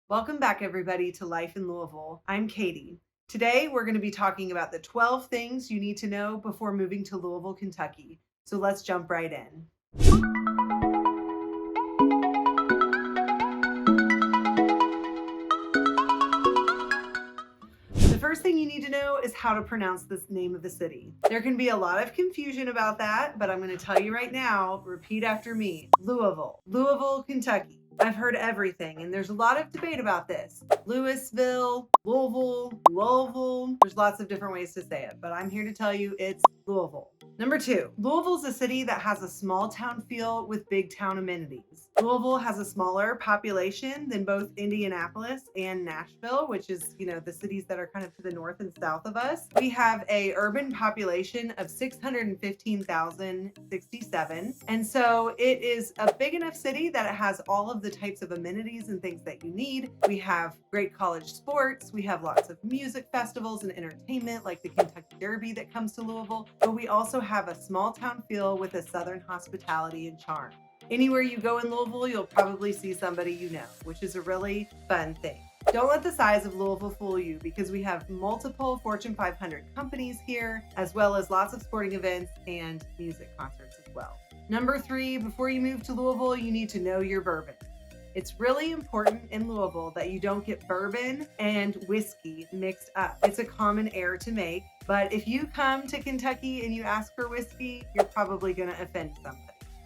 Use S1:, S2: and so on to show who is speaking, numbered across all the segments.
S1: Welcome back, everybody, to Life in Louisville. I'm Katie. Today, we're going to be talking about the 12 things you need to know before moving to Louisville, Kentucky. So let's jump right in. The first thing you need to know is how to pronounce the name of the city. There can be a lot of confusion about that, but I'm going to tell you right now, repeat after me. Louisville, Kentucky. I've heard everything, and there's a lot of debate about this. Louisville, Louisville. There's lots of different ways to say it, but I'm here to tell you it's Louisville. Number 2, Louisville's a city that has a small town feel with big town amenities. Louisville has a smaller population than both Indianapolis and Nashville, which is, the cities that are kind of to the north and south of us. We have a urban population of 615,067. And so it is a big enough city that it has all of the types of amenities and things that you need. We have great college sports. We have lots of music festivals and entertainment like the Kentucky Derby that comes to Louisville. But we also have a small town feel with a southern hospitality and charm. Anywhere you go in Louisville, you'll probably see somebody you know, which is a really fun thing. Don't let the size of Louisville fool you, because we have multiple Fortune 500 companies here, as well as lots of sporting events and music concerts as well. Number 3, before you move to Louisville, you need to know your bourbon. It's really important in Louisville that you don't get bourbon and whiskey mixed up. It's a common error to make, but if you come to Kentucky and you ask for whiskey, you're probably going to offend somebody.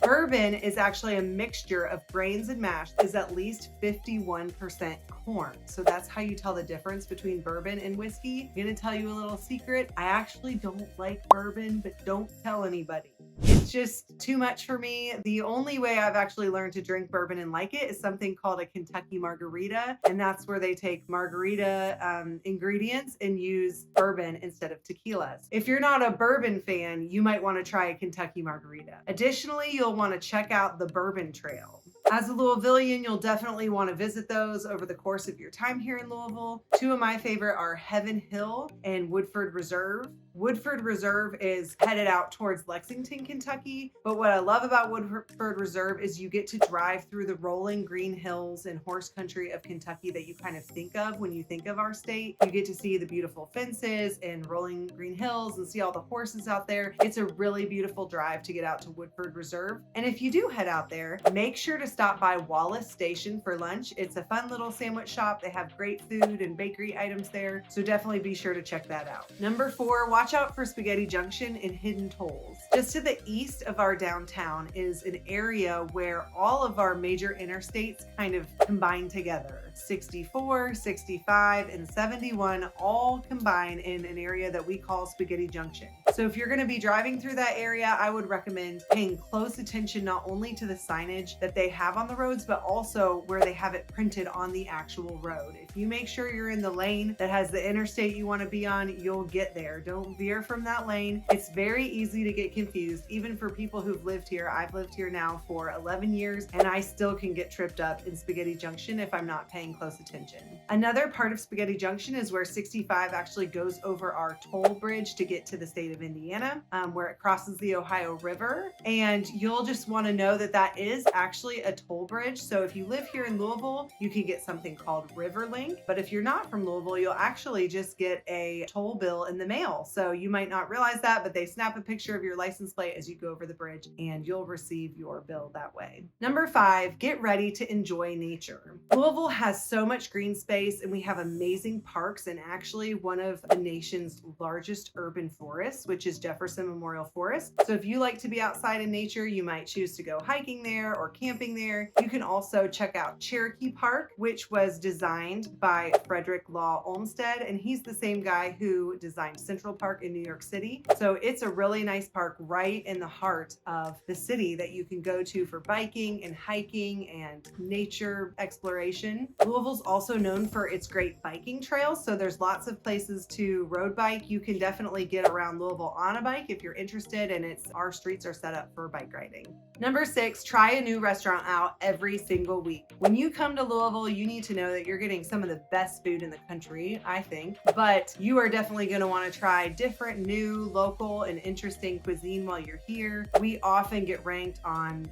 S1: Bourbon is actually a mixture of grains and mash, is at least 51% corn. So that's how you tell the difference between bourbon and whiskey. I'm going to tell you a little secret. I actually don't like bourbon, but don't tell anybody. It's just too much for me. The only way I've actually learned to drink bourbon and like it is something called a Kentucky margarita. And that's where they take margarita ingredients and use bourbon instead of tequilas. If you're not a bourbon fan, you might want to try a Kentucky margarita. Additionally, you'll want to check out the Bourbon Trail. As a Louisvillian, you'll definitely want to visit those over the course of your time here in Louisville. 2 of my favorite are Heaven Hill and Woodford Reserve. Woodford Reserve is headed out towards Lexington, Kentucky. But what I love about Woodford Reserve is you get to drive through the rolling green hills and horse country of Kentucky that you kind of think of when you think of our state. You get to see the beautiful fences and rolling green hills and see all the horses out there. It's a really beautiful drive to get out to Woodford Reserve. And if you do head out there, make sure to stop by Wallace Station for lunch. It's a fun little sandwich shop. They have great food and bakery items there. So definitely be sure to check that out. Number 4, watch out for Spaghetti Junction and Hidden Tolls. Just to the east of our downtown is an area where all of our major interstates kind of combine together. 64, 65, and 71 all combine in an area that we call Spaghetti Junction. So if you're going to be driving through that area, I would recommend paying close attention not only to the signage that they have on the roads, but also where they have it printed on the actual road. If you make sure you're in the lane that has the interstate you want to be on, you'll get there. Don't veer from that lane. It's very easy to get confused, even for people who've lived here. I've lived here now for 11 years, and I still can get tripped up in Spaghetti Junction if I'm not paying close attention. Another part of Spaghetti Junction is where 65 actually goes over our toll bridge to get to the state of Indiana, where it crosses the Ohio River. And you'll just want to know that that is actually a toll bridge. So if you live here in Louisville, you can get something called Riverlink. But if you're not from Louisville, you'll actually just get a toll bill in the mail. So you might not realize that, but they snap a picture of your license plate as you go over the bridge and you'll receive your bill that way. Number 5, get ready to enjoy nature. Louisville has so much green space, and we have amazing parks, and actually one of the nation's largest urban forests, which is Jefferson Memorial Forest. So if you like to be outside in nature, you might choose to go hiking there or camping there. You can also check out Cherokee Park, which was designed by Frederick Law Olmsted, and he's the same guy who designed Central Park in New York City. So it's a really nice park right in the heart of the city that you can go to for biking and hiking and nature exploration. Louisville's also known for its great biking trails, so there's lots of places to road bike. You can definitely get around Louisville on a bike if you're interested, and our streets are set up for bike riding. Number 6, try a new restaurant out every single week. When you come to Louisville, you need to know that you're getting some of the best food in the country, I think, but you are definitely going to want to try different, new, local, and interesting cuisine while you're here. We often get ranked on,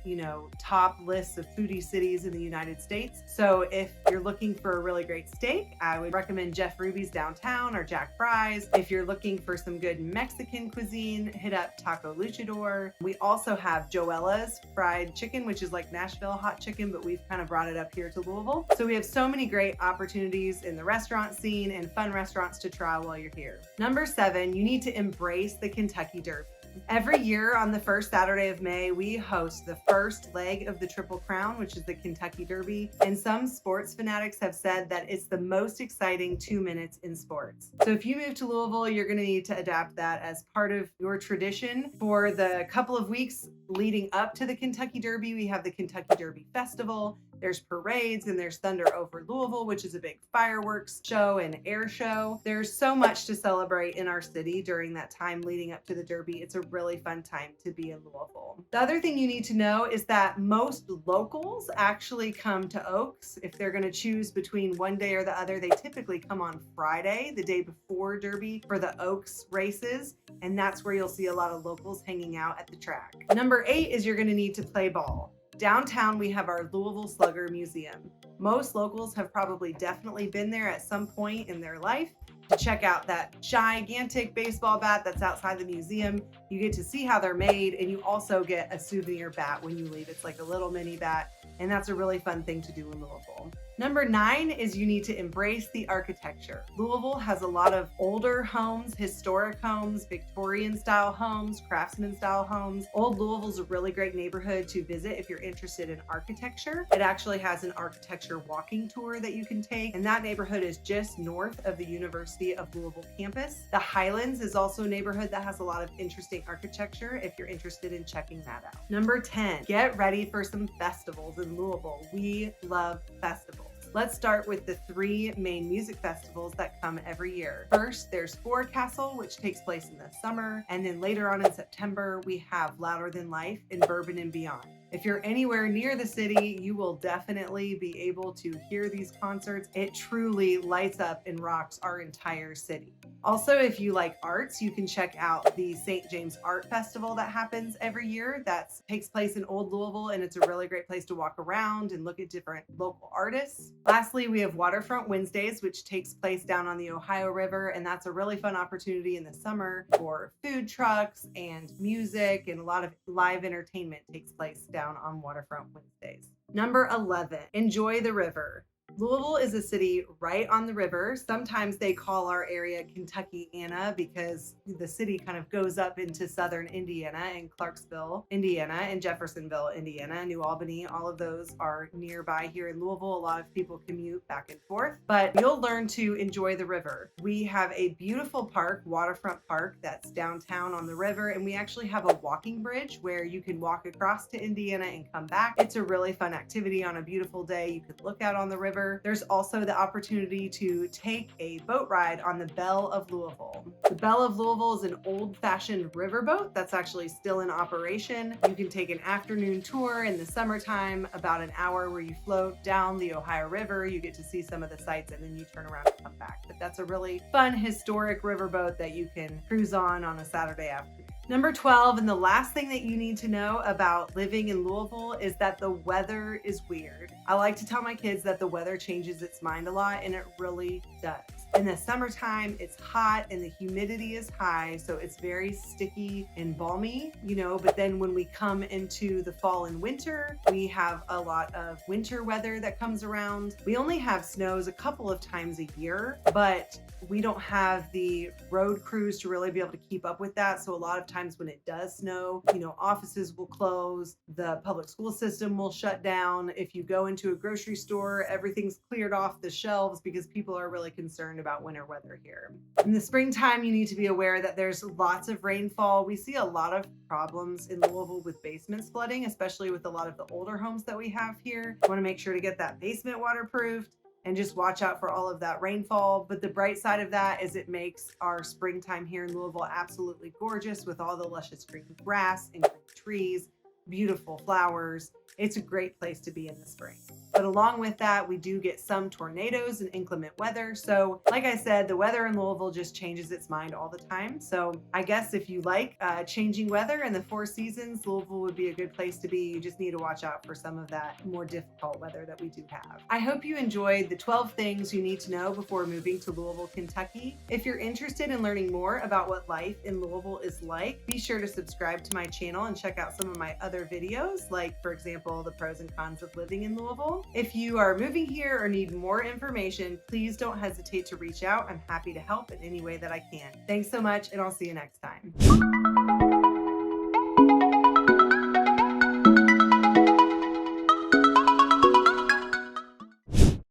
S1: top lists of foodie cities in the United States. So if you're looking for a really great steak, I would recommend Jeff Ruby's downtown or Jack Fry's. If you're looking for some good Mexican cuisine, hit up Taco Luchador. We also have Joella's fried chicken, which is like Nashville hot chicken, but we've kind of brought it up here to Louisville. So we have so many great opportunities in the restaurant scene and fun restaurants to try while you're here. Number 7, you need to embrace the Kentucky Derby. Every year on the first Saturday of May, we host the first leg of the Triple Crown, which is the Kentucky Derby. And some sports fanatics have said that it's the most exciting 2 minutes in sports. So if you move to Louisville, you're going to need to adapt that as part of your tradition. For the couple of weeks leading up to the Kentucky Derby, we have the Kentucky Derby Festival. There's parades and there's Thunder Over Louisville, which is a big fireworks show and air show. There's so much to celebrate in our city during that time leading up to the Derby. It's a really fun time to be in Louisville. The other thing you need to know is that most locals actually come to Oaks. If they're going to choose between one day or the other, they typically come on Friday, the day before Derby, for the Oaks races. And that's where you'll see a lot of locals hanging out at the track. Number 8 is you're going to need to play ball. Downtown, we have our Louisville Slugger Museum. Most locals have probably definitely been there at some point in their life to check out that gigantic baseball bat that's outside the museum. You get to see how they're made, and you also get a souvenir bat when you leave. It's like a little mini bat, and that's a really fun thing to do in Louisville. Number 9 is you need to embrace the architecture. Louisville has a lot of older homes, historic homes, Victorian style homes, craftsman style homes. Old Louisville's a really great neighborhood to visit if you're interested in architecture. It actually has an architecture walking tour that you can take, and that neighborhood is just north of the University of Louisville campus. The Highlands is also a neighborhood that has a lot of interesting architecture if you're interested in checking that out. Number 10, get ready for some festivals in Louisville. We love festivals. Let's start with the 3 main music festivals that come every year. First, there's Forecastle, which takes place in the summer. And then later on in September, we have Louder Than Life in Bourbon and Beyond. If you're anywhere near the city, you will definitely be able to hear these concerts. It truly lights up and rocks our entire city. Also, if you like arts, you can check out the St. James Art Festival that happens every year. That takes place in Old Louisville, and it's a really great place to walk around and look at different local artists. Lastly, we have Waterfront Wednesdays, which takes place down on the Ohio River, and that's a really fun opportunity in the summer for food trucks and music, and a lot of live entertainment takes place down on Waterfront Wednesdays. Number 11, enjoy the river. Louisville is a city right on the river. Sometimes they call our area Kentuckiana because the city kind of goes up into southern Indiana and Clarksville, Indiana, and Jeffersonville, Indiana, New Albany. All of those are nearby here in Louisville. A lot of people commute back and forth, but you'll learn to enjoy the river. We have a beautiful park, Waterfront Park, that's downtown on the river, and we actually have a walking bridge where you can walk across to Indiana and come back. It's a really fun activity on a beautiful day. You could look out on the river. There's also the opportunity to take a boat ride on the Belle of Louisville. The Belle of Louisville is an old-fashioned riverboat that's actually still in operation. You can take an afternoon tour in the summertime, about an hour, where you float down the Ohio River. You get to see some of the sights, and then you turn around and come back. But that's a really fun historic riverboat that you can cruise on a Saturday afternoon. Number 12, and the last thing that you need to know about living in Louisville is that the weather is weird. I like to tell my kids that the weather changes its mind a lot, and it really does. In the summertime, it's hot and the humidity is high, so it's very sticky and balmy, but then when we come into the fall and winter, we have a lot of winter weather that comes around. We only have snows a couple of times a year, but we don't have the road crews to really be able to keep up with that. So a lot of times when it does snow, offices will close, the public school system will shut down. If you go into a grocery store, everything's cleared off the shelves because people are really concerned about winter weather here. In the springtime, you need to be aware that there's lots of rainfall. We see a lot of problems in Louisville with basements flooding, especially with a lot of the older homes that we have here. You want to make sure to get that basement waterproofed and just watch out for all of that rainfall. But the bright side of that is it makes our springtime here in Louisville absolutely gorgeous with all the luscious green grass and green trees, beautiful flowers, It's a great place to be in the spring. But along with that, we do get some tornadoes and inclement weather. So, like I said, the weather in Louisville just changes its mind all the time. So, I guess if you like changing weather and the four seasons, Louisville would be a good place to be. You just need to watch out for some of that more difficult weather that we do have. I hope you enjoyed the 12 things you need to know before moving to Louisville, Kentucky. If you're interested in learning more about what life in Louisville is like, be sure to subscribe to my channel and check out some of my other videos, like, for example, the pros and cons of living in Louisville. If you are moving here or need more information, please don't hesitate to reach out. I'm happy to help in any way that I can. Thanks so much, and I'll see you next time.